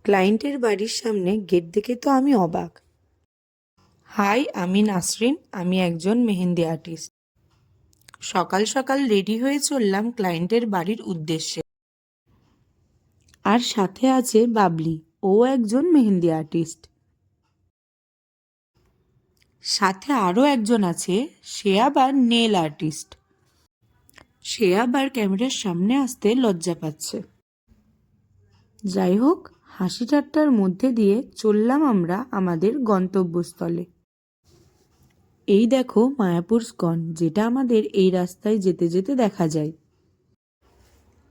ক্লায়েন্টের বাড়ির সামনে গেট দেখে তো আমি অবাক। হাই, আমি নাসরিন, আমি একজন মেহেন্দি আর্টিস্ট। সকাল সকাল রেডি হয়ে চললাম ক্লায়েন্টের বাড়ির উদ্দেশ্যে। আর সাথে আছে বাবলি, ও একজন মেহেন্দি আর্টিস্ট। সাথে আরও একজন আছে, সে আবার নেল আর্টিস্ট। সে আবার ক্যামেরার সামনে আসতে লজ্জা পাচ্ছে। যাই হোক, হাসি ঠাট্টার মধ্যে দিয়ে চললাম আমরা আমাদের গন্তব্যস্থলে। এই দেখো মায়াপুর স্কন, যেটা আমাদের এই রাস্তায় যেতে যেতে দেখা যায়।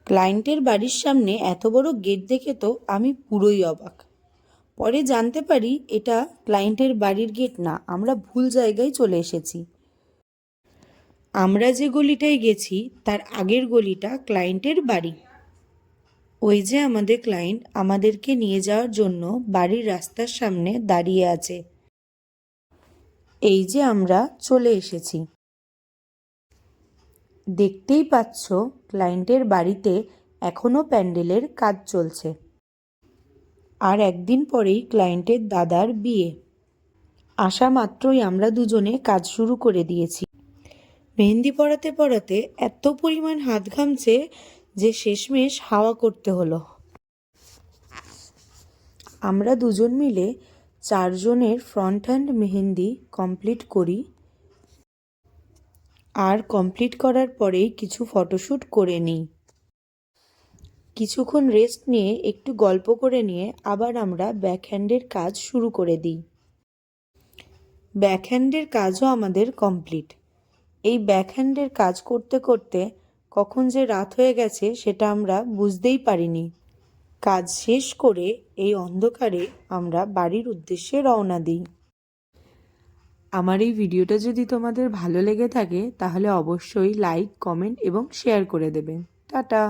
ক্লায়েন্টের বাড়ির সামনে এত বড় গেট দেখে তো আমি পুরোই অবাক। পরে জানতে পারি এটা ক্লায়েন্টের বাড়ির গেট না, আমরা ভুল জায়গায় চলে এসেছি। আমরা যে গলিটায় গেছি তার আগের গলিটা ক্লায়েন্টের বাড়ি। ওই যে আমাদের ক্লায়েন্ট আমাদেরকে নিয়ে যাওয়ার জন্য বাড়ির রাস্তার সামনে দাঁড়িয়ে আছে। এই যে আমরা চলে এসেছি। দেখতেই পাচ্ছ ক্লায়েন্টের বাড়িতে এখনও প্যান্ডেলের কাজ চলছে। আর একদিন পরেই ক্লায়েন্টের দাদার বিয়ে। আসা মাত্রই আমরা দুজনে কাজ শুরু করে দিয়েছি। মেহেন্দি পড়াতে পড়াতে এত পরিমাণ হাত ঘামছে যে শেষমেশ হাওয়া করতে হলো। আমরা দুজন মিলে 4 জনের ফ্রন্ট হ্যান্ড মেহেন্দি কমপ্লিট করি। আর কমপ্লিট করার পরেই কিছু ফটোশ্যুট করে নিই। কিছুক্ষণ রেস্ট নিয়ে একটু গল্প করে নিয়ে আবার আমরা ব্যাকহ্যান্ডের কাজ শুরু করে দিই। ব্যাকহ্যান্ডের কাজও আমাদের কমপ্লিট। এই ব্যাকহ্যান্ডের কাজ করতে করতে কখন যে রাত হয়ে গেছে সেটা আমরা বুঝতেই পারিনি। কাজ শেষ করে এই অন্ধকারে আমরা বাড়ির উদ্দেশ্যে রওনা দিই। আমার এই ভিডিওটা যদি তোমাদের ভালো লেগে থাকে তাহলে অবশ্যই লাইক, কমেন্ট এবং শেয়ার করে দেবেন। টাটা।